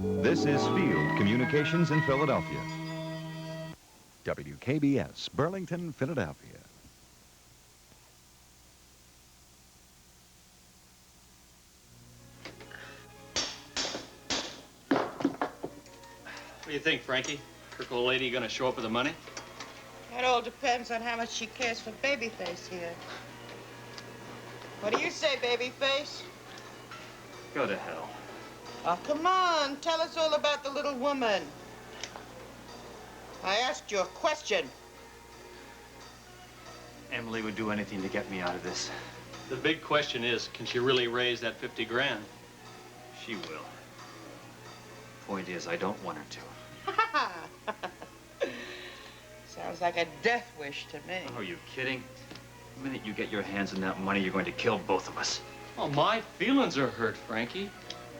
This is Field Communications in Philadelphia. WKBS, Burlington, Philadelphia. What do you think, Frankie? Kirk old lady gonna show up with the money? That all depends on how much she cares for Babyface here. What do you say, Babyface? Go to hell. Oh, come on. Tell us all about the little woman. I asked you a question. Emily would do anything to get me out of this. The big question is, can she really raise that 50 grand? She will. Point is, I don't want her to. Sounds like a death wish to me. Oh, are you kidding? The minute you get your hands on that money, you're going to kill both of us. Oh, my feelings are hurt, Frankie.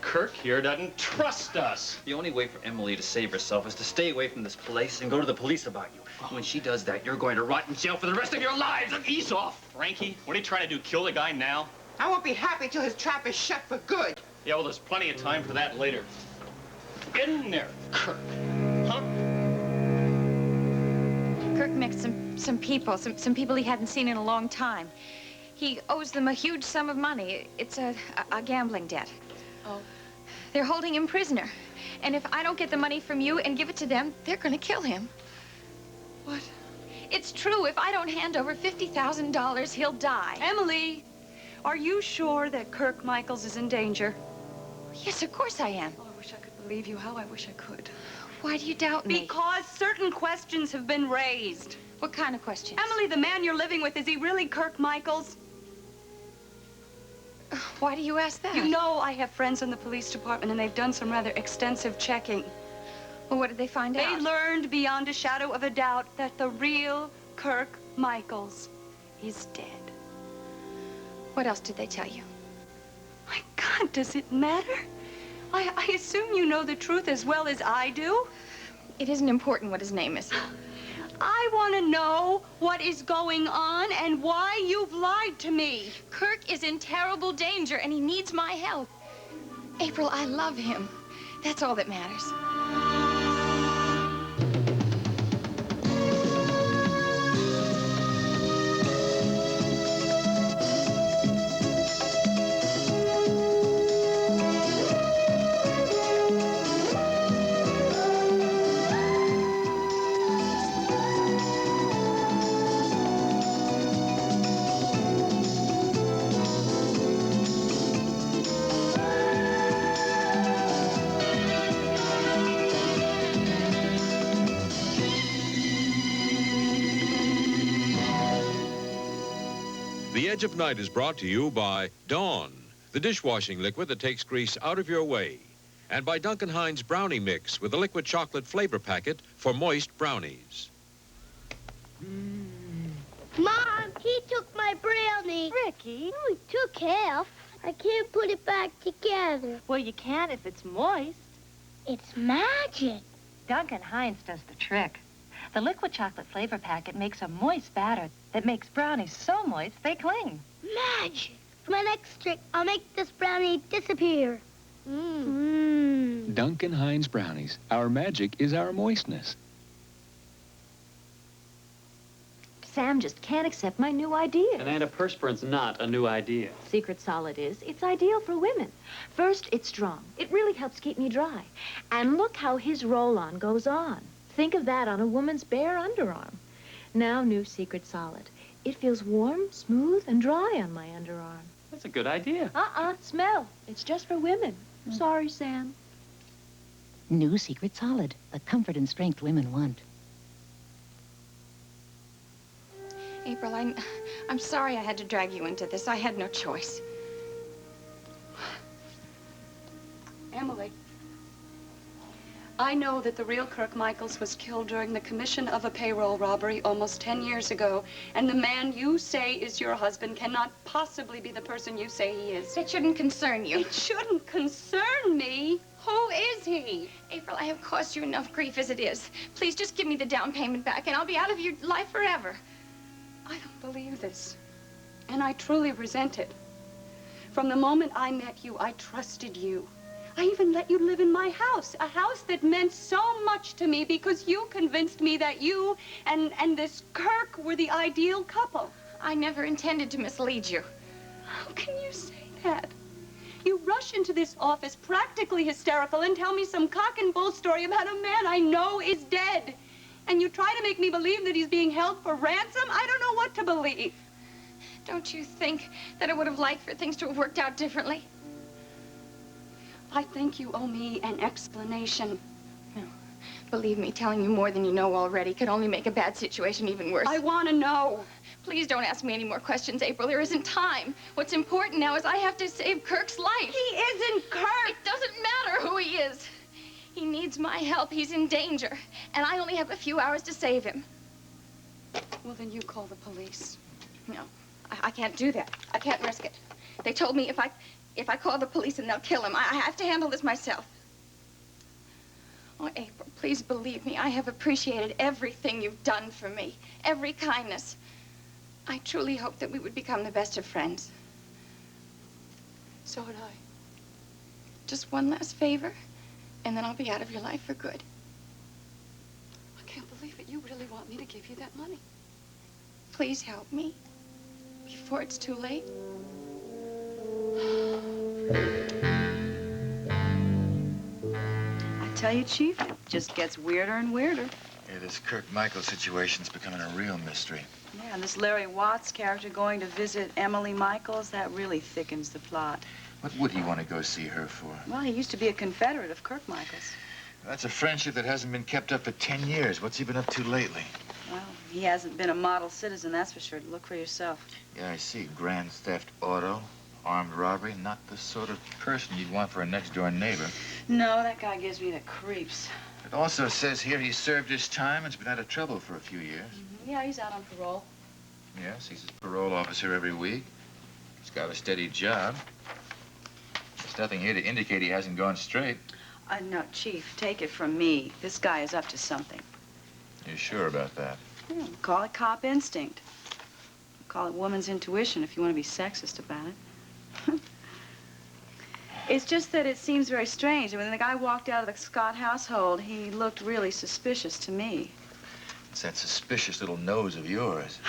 Kirk here doesn't trust us. The only way for Emily to save herself is to stay away from this place and go to the police about you. When she does that, you're going to rot in jail for the rest of your lives. Ease off, Frankie. What are you trying to do, kill the guy now? I won't be happy till his trap is shut for good. Yeah, well, there's plenty of time for that later. Get in there, Kirk. Huh? Kirk met some people he hadn't seen in a long time. He owes them a huge sum of money. It's a gambling debt. Oh. They're holding him prisoner. And if I don't get the money from you and give it to them, they're going to kill him. What? It's true. If I don't hand over $50,000, he'll die. Emily, are you sure that Kirk Michaels is in danger? Yes, of course I am. Oh, I wish I could believe you. How I wish I could. Why do you doubt me? Because certain questions have been raised. What kind of questions? Emily, the man you're living with, is he really Kirk Michaels? Why do you ask that? You know I have friends in the police department, and they've done some rather extensive checking. Well, what did they find out? They learned beyond a shadow of a doubt that the real Kirk Michaels is dead. What else did they tell you? My God, does it matter? I assume you know the truth as well as I do. It isn't important what his name is. I want to know what is going on and why you've lied to me. Kirk is in terrible danger, and he needs my help. April, I love him. That's all that matters. The Edge of Night is brought to you by Dawn, the dishwashing liquid that takes grease out of your way, and by Duncan Hines Brownie Mix with a liquid chocolate flavor packet for moist brownies. Mom, he took my brownie. Ricky. Oh, he took half. I can't put it back together. Well, you can if it's moist. It's magic. Duncan Hines does the trick. The liquid chocolate flavor packet makes a moist batter that makes brownies so moist they cling. Magic. For my next trick, I'll make this brownie disappear. Duncan Hines brownies. Our magic is our moistness. Sam just can't accept my new idea. An antiperspirant's not a new idea. Secret Solid is. It's ideal for women. First, it's strong. It really helps keep me dry. And look how his roll-on goes on. Think of that on a woman's bare underarm. Now, new Secret Solid. It feels warm, smooth, and dry on my underarm. That's a good idea. Smell. It's just for women. Sorry, Sam. New Secret Solid, the comfort and strength women want. April, I'm sorry I had to drag you into this. I had no choice. Emily, I know that the real Kirk Michaels was killed during the commission of a payroll robbery almost 10 years ago, and the man you say is your husband cannot possibly be the person you say he is. That shouldn't concern you. It shouldn't concern me. Who is he? April, I have caused you enough grief as it is. Please just give me the down payment back, and I'll be out of your life forever. I don't believe this, and I truly resent it. From the moment I met you, I trusted you. I even even let you live in my house, a house that meant so much to me because you convinced me that you and this Kirk were the ideal couple. I never intended to mislead you. How can you say that? You rush into this office practically hysterical and tell me some cock and bull story about a man I know is dead. And you try to make me believe that he's being held for ransom? I don't know what to believe. Don't you think that I would have liked for things to have worked out differently? I think you owe me an explanation. No. Believe me, telling you more than you know already could only make a bad situation even worse. I want to know. Please don't ask me any more questions, April. There isn't time. What's important now is I have to save Kirk's life. He isn't Kirk. It doesn't matter who he is. He needs my help. He's in danger. And I only have a few hours to save him. Well, then you call the police. No, I can't do that. I can't risk it. They told me if I call the police and they'll kill him, I have to handle this myself. Oh, April, please believe me. I have appreciated everything you've done for me. Every kindness. I truly hope that we would become the best of friends. So would I. Just one last favor, and then I'll be out of your life for good. I can't believe it. You really want me to give you that money? Please help me before it's too late. I tell you, Chief, it just gets weirder and weirder. Yeah, this Kirk Michael situation's becoming a real mystery. Yeah, and this Larry Watts character going to visit Emily Michaels, that really thickens the plot. What would he want to go see her for? Well, he used to be a Confederate of Kirk Michaels. That's a friendship that hasn't been kept up for 10 years. What's he been up to lately? Well, he hasn't been a model citizen, that's for sure. Look for yourself. Yeah, I see. Grand theft auto, armed robbery. Not the sort of person you'd want for a next-door neighbor. No, that guy gives me the creeps. It also says here he served his time and's been out of trouble for a few years. Yeah, he's out on parole. Yeah, sees his parole officer every week. He's got a steady job. There's nothing here to indicate he hasn't gone straight. No, Chief, take it from me. This guy is up to something. You sure about that? Yeah, call it cop instinct. Call it woman's intuition if you want to be sexist about it. It's just that it seems very strange. When the guy walked out of the Scott household, he looked really suspicious to me. It's that suspicious little nose of yours.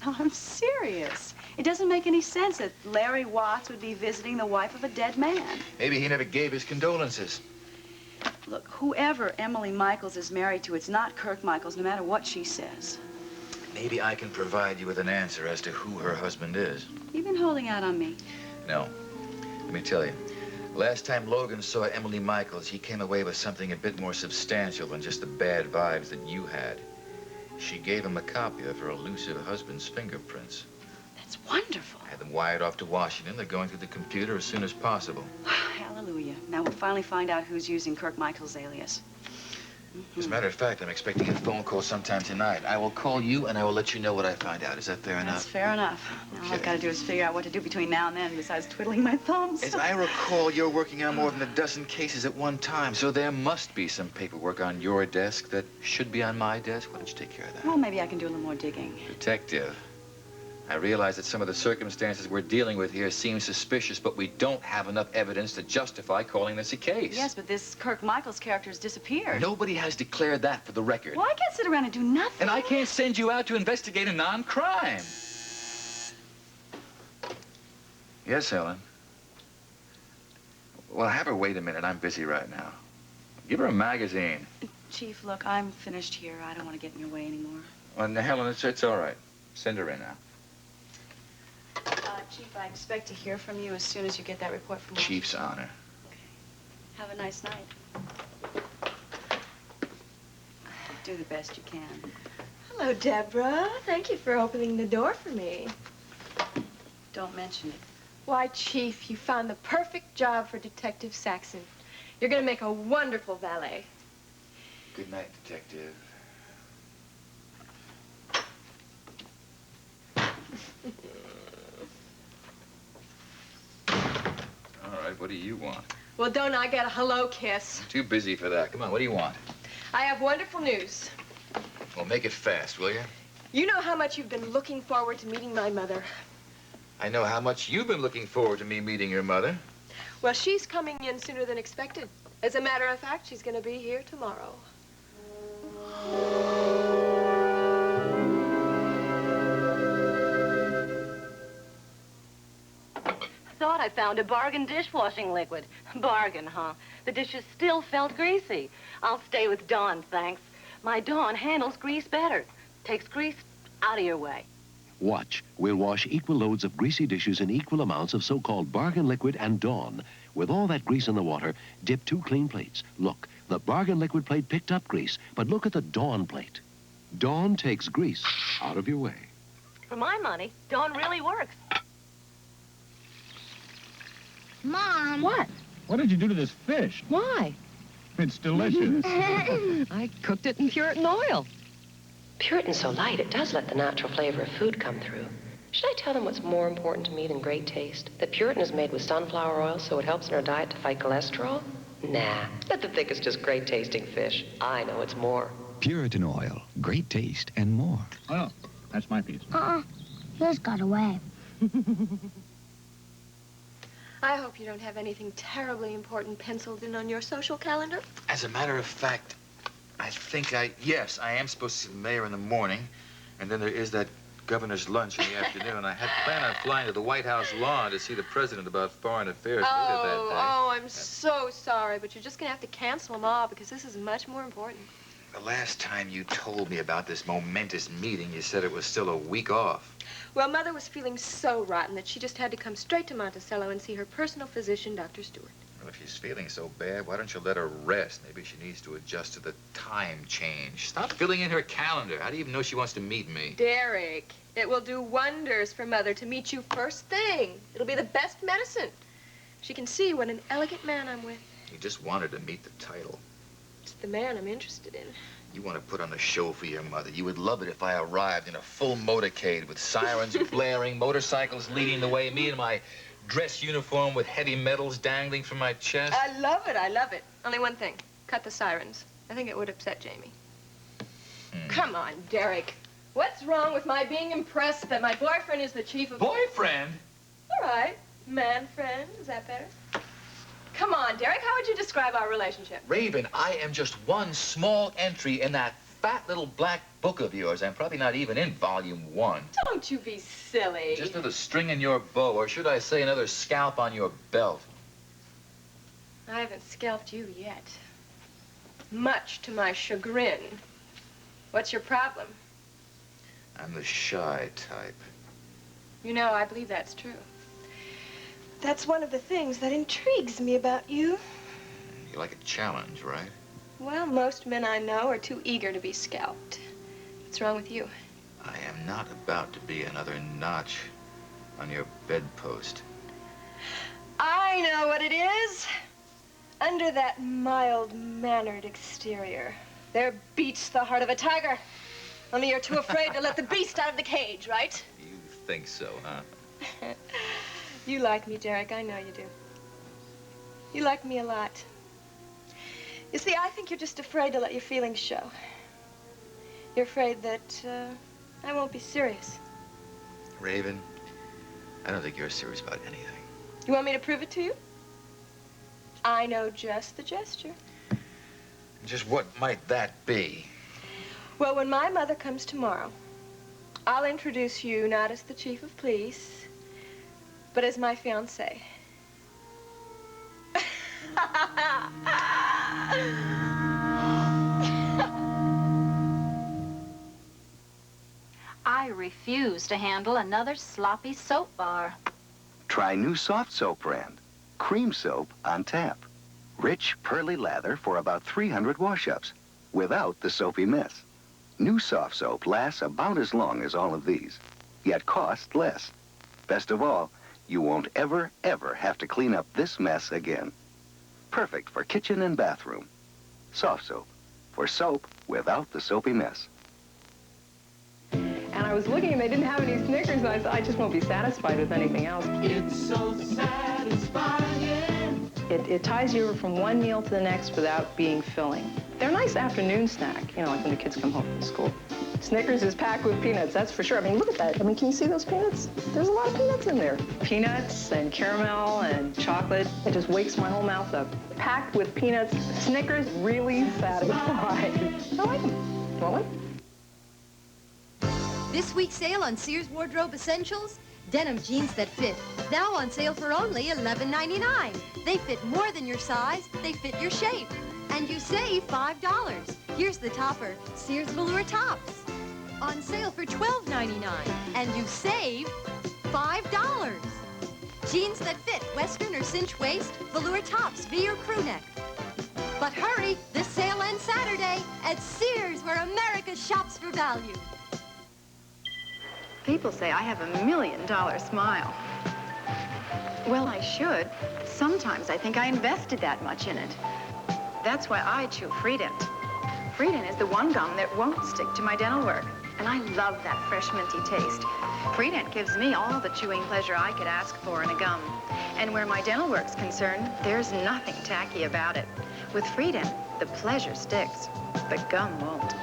No, I'm serious. It doesn't make any sense that Larry Watts would be visiting the wife of a dead man. Maybe he never gave his condolences. Look, whoever Emily Michaels is married to, it's not Kirk Michaels, no matter what she says. Maybe I can provide you with an answer as to who her husband is. You've been holding out on me. No. Let me tell you. Last time Logan saw Emily Michaels, he came away with something a bit more substantial than just the bad vibes that you had. She gave him a copy of her elusive husband's fingerprints. That's wonderful. Had them wired off to Washington. They're going through the computer as soon as possible. Hallelujah. Now we'll finally find out who's using Kirk Michaels' alias. As a matter of fact, I'm expecting a phone call sometime tonight. I will call you, and I will let you know what I find out. Is that fair enough? That's fair enough. Now all I've got to do is figure out what to do between now and then, besides twiddling my thumbs. As I recall, you're working on more than a dozen cases at one time, so there must be some paperwork on your desk that should be on my desk. Why don't you take care of that? Well, maybe I can do a little more digging. Detective, I realize that some of the circumstances we're dealing with here seem suspicious, but we don't have enough evidence to justify calling this a case. Yes, but this Kirk Michaels character has disappeared. Nobody has declared that for the record. Well, I can't sit around and do nothing. And I can't send you out to investigate a non-crime. Yes, Helen? Well, have her wait a minute. I'm busy right now. Give her a magazine. Chief, look, I'm finished here. I don't want to get in your way anymore. Well, now, Helen, it's all right. Send her in now. Chief, I expect to hear from you as soon as you get that report from Washington. Chief's honor. Okay. Have a nice night. Do the best you can. Hello, Deborah. Thank you for opening the door for me. Don't mention it. Why, Chief, you found the perfect job for Detective Saxon. You're going to make a wonderful valet. Good night, Detective. All right, what do you want? Well, don't I get a hello kiss? Too busy for that. Come on, what do you want? I have wonderful news. Well, make it fast, will you? You know how much you've been looking forward to meeting my mother. I know how much you've been looking forward to me meeting your mother. Well, she's coming in sooner than expected. As a matter of fact, she's going to be here tomorrow. Thought I found a bargain dishwashing liquid. Bargain, huh? The dishes still felt greasy. I'll stay with Dawn, thanks. My Dawn handles grease better. Takes grease out of your way. Watch. We'll wash equal loads of greasy dishes in equal amounts of so-called bargain liquid and Dawn. With all that grease in the water, dip 2 clean plates. Look, the bargain liquid plate picked up grease, but look at the Dawn plate. Dawn takes grease out of your way. For my money, Dawn really works. Mom. What? What did you do to this fish? Why? It's delicious. I cooked it in Puritan oil. Puritan's so light, it does let the natural flavor of food come through. Should I tell them what's more important to me than great taste? That Puritan is made with sunflower oil, so it helps in our diet to fight cholesterol? Nah, let them think it's just great-tasting fish. I know it's more. Puritan oil, great taste and more. Oh, that's my piece. His got away. I hope you don't have anything terribly important penciled in on your social calendar. As a matter of fact, yes, I am supposed to see the mayor in the morning, and then there is that governor's lunch in the afternoon. I had planned on flying to the White House lawn to see the president about foreign affairs later that day. Oh, I'm so sorry, but you're just going to have to cancel them all because this is much more important. The last time you told me about this momentous meeting, you said it was still a week off. Well, Mother was feeling so rotten that she just had to come straight to Monticello and see her personal physician, Dr. Stewart. Well, if she's feeling so bad, why don't you let her rest? Maybe she needs to adjust to the time change. Stop filling in her calendar. How do you even know she wants to meet me? Derek, it will do wonders for Mother to meet you first thing. It'll be the best medicine. She can see what an elegant man I'm with. You just wanted to meet the title. It's the man I'm interested in. You want to put on a show for your mother. You would love it if I arrived in a full motorcade with sirens blaring, motorcycles leading the way, me in my dress uniform with heavy metals dangling from my chest. I love it. I love it. Only one thing. Cut the sirens. I think it would upset Jamie. Come on, Derek. What's wrong with my being impressed that my boyfriend is the chief of... Boyfriend? All right. Man friend. Is that better? Come on, Derek. How would you describe our relationship? Raven, I am just one small entry in that fat little black book of yours. I'm probably not even in volume 1. Don't you be silly. Just another string in your bow, or should I say another scalp on your belt. I haven't scalped you yet. Much to my chagrin. What's your problem? I'm the shy type. You know, I believe that's true. That's one of the things that intrigues me about you. You like a challenge, right? Well, most men I know are too eager to be scalped. What's wrong with you? I am not about to be another notch on your bedpost. I know what it is. Under that mild-mannered exterior, there beats the heart of a tiger. Only you're too afraid to let the beast out of the cage, right? You think so, huh? You like me, Derek. I know you do. You like me a lot. You see, I think you're just afraid to let your feelings show. You're afraid that I won't be serious. Raven, I don't think you're serious about anything. You want me to prove it to you? I know just the gesture. Just what might that be? Well, when my mother comes tomorrow, I'll introduce you not as the chief of police, but as my fiancé. I refuse to handle another sloppy soap bar. Try new soft soap brand. Cream soap on tap. Rich, pearly lather for about 300 wash-ups without the soapy mess. New soft soap lasts about as long as all of these, yet costs less. Best of all, you won't ever, ever have to clean up this mess again. Perfect for kitchen and bathroom. Soft soap. For soap without the soapy mess. And I was looking and they didn't have any Snickers, and I thought, I just won't be satisfied with anything else. It's so satisfying. It ties you over from one meal to the next without being filling. They're a nice afternoon snack, you know, like when the kids come home from school. Snickers is packed with peanuts, that's for sure. I mean, look at that. I mean, can you see those peanuts? There's a lot of peanuts in there. Peanuts and caramel and chocolate. It just wakes my whole mouth up. Packed with peanuts. Snickers really satisfying. I like them. Want one? This week's sale on Sears Wardrobe Essentials, denim jeans that fit. Now on sale for only $11.99. They fit more than your size, they fit your shape. And you save $5. Here's the topper, Sears Velour Tops. On sale for $12.99. And you save $5. Jeans that fit, Western or cinch waist, velour tops, V or crew neck. But hurry, this sale ends Saturday at Sears, where America shops for value. People say I have $1 million smile. Well, I should. Sometimes I think I invested that much in it. That's why I chew Freedent. Freedent is the one gum that won't stick to my dental work. And I love that fresh, minty taste. Freedent gives me all the chewing pleasure I could ask for in a gum. And where my dental work's concerned, there's nothing tacky about it. With Freedent, the pleasure sticks. The gum won't.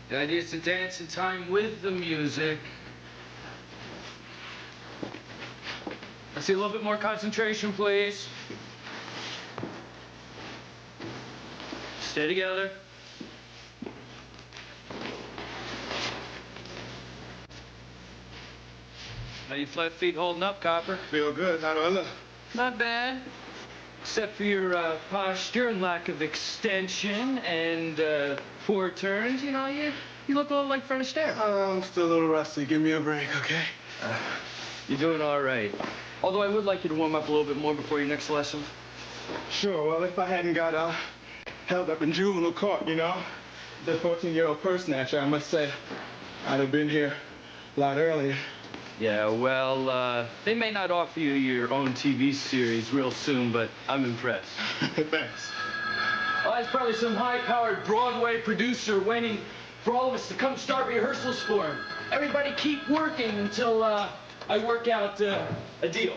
The idea is to dance in time with the music. I see a little bit more concentration, please. Stay together. How you flat feet holding up, Copper? Feel good. How do I look? Not bad. Except for your posture and lack of extension and poor turns, you know, you look a little like Fred Astaire. I'm still a little rusty. Give me a break, okay? You're doing all right. Although I would like you to warm up a little bit more before your next lesson. Sure. Well, if I hadn't got held up in juvenile court, you know, the 14-year-old purse snatcher, I must say, I'd have been here a lot earlier. Yeah, well, they may not offer you your own TV series real soon, but I'm impressed. Thanks. Well, that's probably some high-powered Broadway producer waiting for all of us to come start rehearsals for him. Everybody keep working until I work out a deal.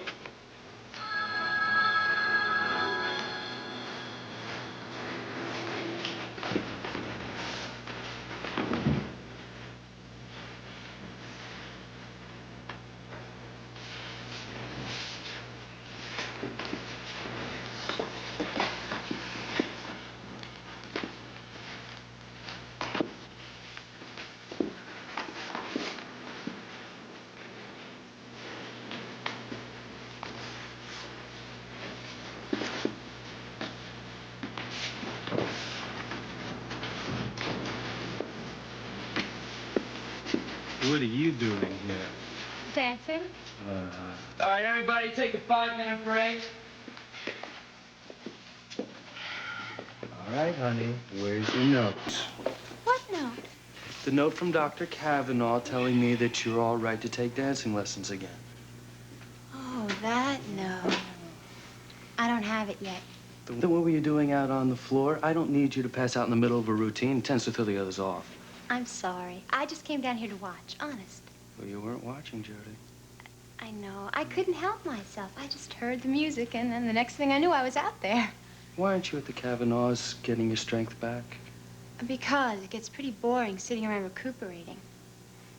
What are you doing here? Dancing. All right, everybody take a 5-minute break. All right, honey, where's your note? What note? The note from Dr. Kavanaugh telling me that you're all right to take dancing lessons again. Oh, that note. I don't have it yet. Then what were you doing out on the floor? I don't need you to pass out in the middle of a routine. It tends to throw the others off. I'm sorry. I just came down here to watch, honest. Well, you weren't watching, Jody. I know. I couldn't help myself. I just heard the music, and then the next thing I knew, I was out there. Why aren't you at the Kavanaughs getting your strength back? Because it gets pretty boring sitting around recuperating.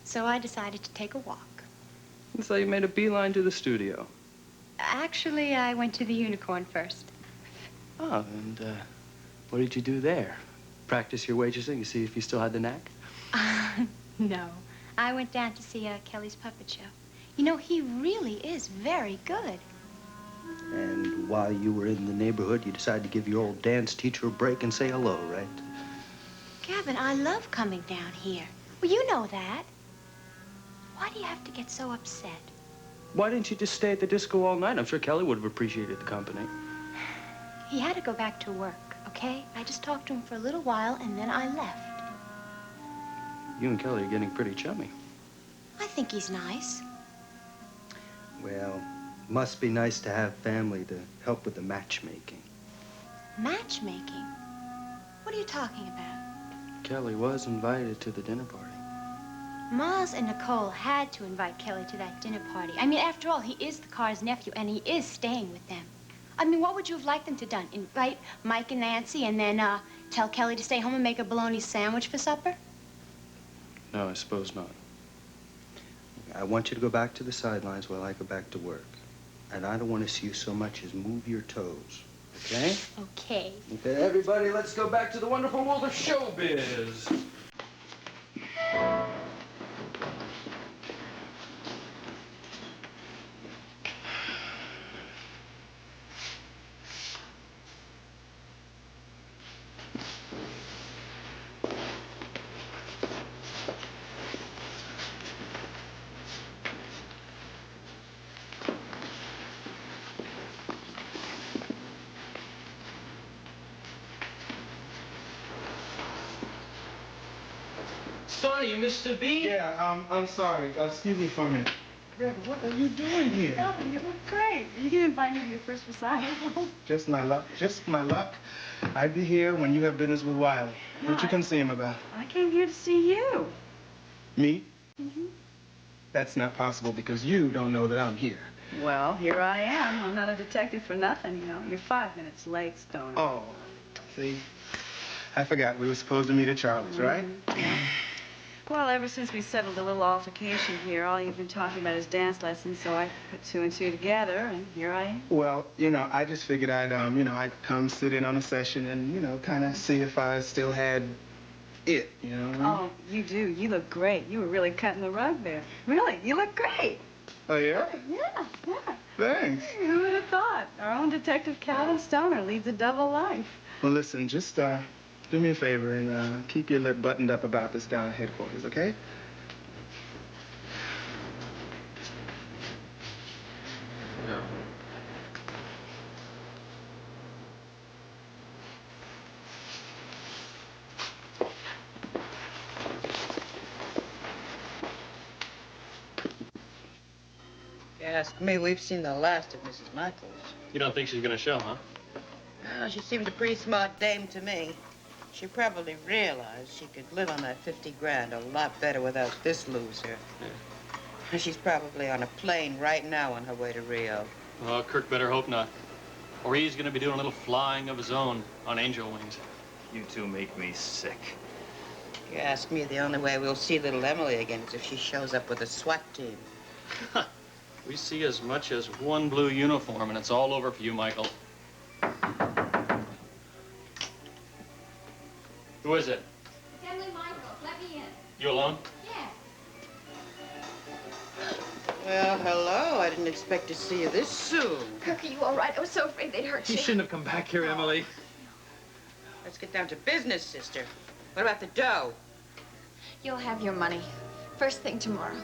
So I decided to take a walk. So you made a beeline to the studio. Actually, I went to the Unicorn first. Oh, and what did you do there? Practice your waitressing to see if you still had the knack? No. I went down to see Kelly's puppet show. You know, he really is very good. And while you were in the neighborhood, you decided to give your old dance teacher a break and say hello, right? Gavin, I love coming down here. Well, you know that. Why do you have to get so upset? Why didn't you just stay at the disco all night? I'm sure Kelly would have appreciated the company. He had to go back to work, okay? I just talked to him for a little while, and then I left. You and Kelly are getting pretty chummy. I think he's nice. Well, must be nice to have family to help with the matchmaking. Matchmaking? What are you talking about? Kelly was invited to the dinner party. Miles and Nicole had to invite Kelly to that dinner party. I mean, after all, he is the Carr's nephew, and he is staying with them. I mean, what would you have liked them to done? Invite Mike and Nancy, and then tell Kelly to stay home and make a bologna sandwich for supper? No, I suppose not. I want you to go back to the sidelines while I go back to work. And I don't want to see you so much as move your toes. Okay? Okay. Okay, everybody, let's go back to the wonderful world of showbiz. Sonny, Mr. B? Yeah, I'm sorry. Excuse me for a minute. Greg, what are you doing here? Oh, you look great. You can invite me to your first recital. Just my luck. Just my luck. I'd be here when you have business with Wiley. What you come see him about? I came here to see you. Me? Mm-hmm. That's not possible because you don't know that I'm here. Well, here I am. I'm not a detective for nothing, you know. You're 5 minutes late, Stoner. Oh, see? I forgot we were supposed to meet at Charlie's, right? Yeah. Well, ever since we settled the little altercation here, all you've been talking about is dance lessons, so I put 2 and 2 together, and here I am. Well, I just figured I'd come sit in on a session and, kind of see if I still had it, you know what I mean? Oh, you do. You look great. You were really cutting the rug there. Really, you look great. Oh, yeah? Yeah. Thanks. Who would have thought? Our own Detective Calvin Stoner leads a double life. Well, listen, just do me a favor and keep your lip buttoned up about this down at headquarters, okay? Yeah. If you ask me, we've seen the last of Mrs. Michaels. You don't think she's gonna show, huh? Well, she seems a pretty smart dame to me. She probably realized she could live on that 50 grand a lot better without this loser. Yeah. She's probably on a plane right now on her way to Rio. Well, Kirk better hope not. Or he's gonna be doing a little flying of his own on angel wings. You two make me sick. If you ask me, the only way we'll see little Emily again is if she shows up with a SWAT team. We see as much as one blue uniform, and it's all over for you, Michael. Who is it? It's Emily Michaels. Let me in. You alone? Yes. Well, hello. I didn't expect to see you this soon. Kirk, are you all right? I was so afraid they'd hurt you. You shouldn't have come back here, Emily. Let's get down to business, sister. What about the dough? You'll have your money. First thing tomorrow.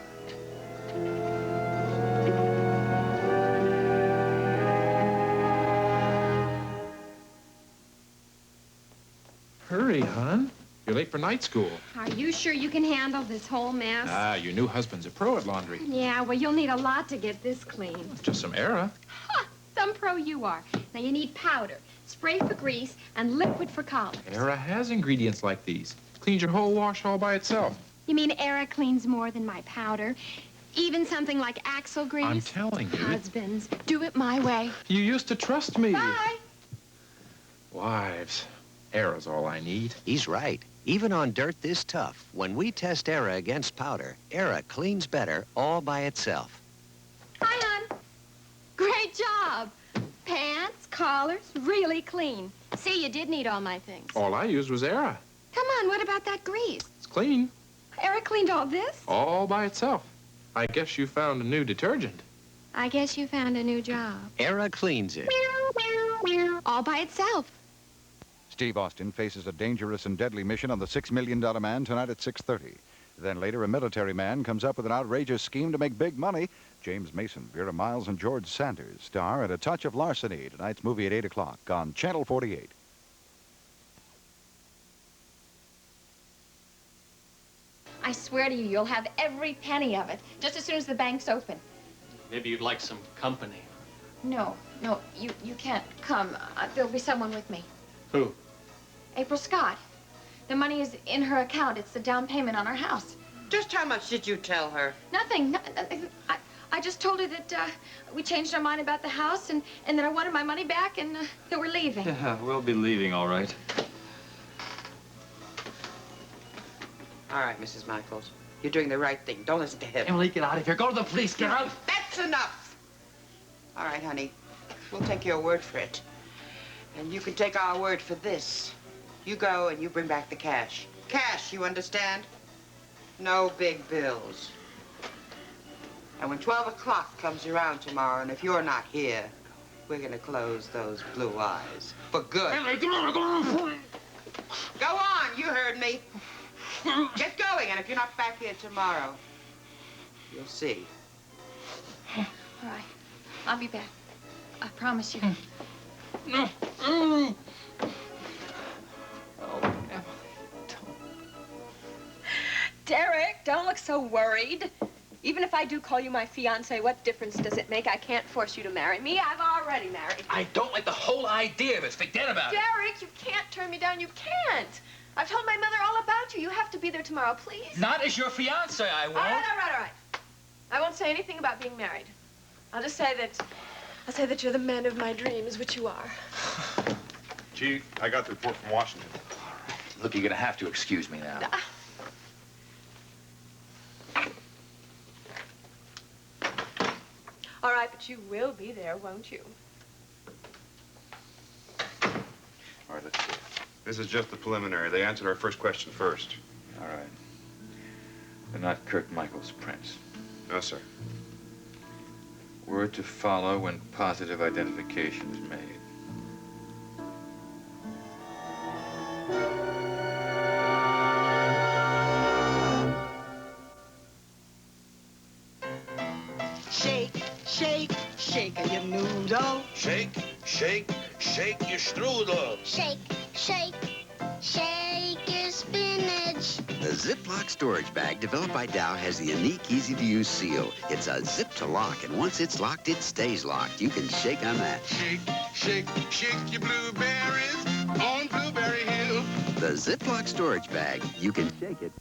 Hurry, hon. You're late for night school. Are you sure you can handle this whole mess? Ah, your new husband's a pro at laundry. Yeah, well, you'll need a lot to get this clean. Just some Era. Ha! Some pro you are. Now, you need powder, spray for grease, and liquid for collars. Era has ingredients like these. Cleans your whole wash all by itself. You mean Era cleans more than my powder? Even something like Axle grease? I'm telling you. Husbands, do it my way. You used to trust me. Bye. Wives. Era's all I need. He's right. Even on dirt this tough, when we test Era against powder, Era cleans better all by itself. Hi, hon. Great job. Pants, collars, really clean. See, you did need all my things. All I used was Era. Come on, what about that grease? It's clean. Era cleaned all this? All by itself. I guess you found a new detergent. I guess you found a new job. Era cleans it. All by itself. Steve Austin faces a dangerous and deadly mission on the $6 Million Man tonight at 6:30. Then later, a military man comes up with an outrageous scheme to make big money. James Mason, Vera Miles, and George Sanders star in A Touch of Larceny, tonight's movie at 8 o'clock on Channel 48. I swear to you, you'll have every penny of it, just as soon as the bank's open. Maybe you'd like some company. No, you can't come. There'll be someone with me. Who? April Scott. The money is in her account. It's the down payment on our house. Just how much did you tell her? Nothing. I just told her that we changed our mind about the house and that I wanted my money back and that we're leaving. Yeah, we'll be leaving, all right. All right, Mrs. Michaels. You're doing the right thing. Don't listen to him. Emily, get out of here. Go to the police. Get out. That's enough. All right, honey. We'll take your word for it. And you can take our word for this. You go and you bring back the cash. Cash, you understand? No big bills. And when 12 o'clock comes around tomorrow, and if you're not here, we're gonna close those blue eyes. For good. Emily, come on, go on. Go on, you heard me. Get going, and if you're not back here tomorrow, you'll see. All right. I'll be back. I promise you. No. Oh, Emily, Derek, don't look so worried. Even if I do call you my fiancé, what difference does it make? I can't force you to marry me. I've already married. I don't like the whole idea of it. Forget about it. Derek, you can't turn me down. You can't. I've told my mother all about you. You have to be there tomorrow, please. Not as your fiancé, I won't. All right. I won't say anything about being married. I'll just say that you're the man of my dreams, which you are. Chief, I got the report from Washington. Look, you're gonna have to excuse me now. All right, but you will be there, won't you? All right, let's see. This is just the preliminary. They answered our first question first. All right. They're not Kurt Michaels' prints. No, sir. Word to follow when positive identification is made. Shake, shake, shake your noodle. Shake, shake, shake your strudel. Shake, shake, shake your spinach. The Ziploc storage bag developed by Dow has the unique, easy-to-use seal. It's a zip to lock, and once it's locked, it stays locked. You can shake on that. Shake, shake, shake your blueberries on Blueberry Hill. The Ziploc storage bag. You can shake it.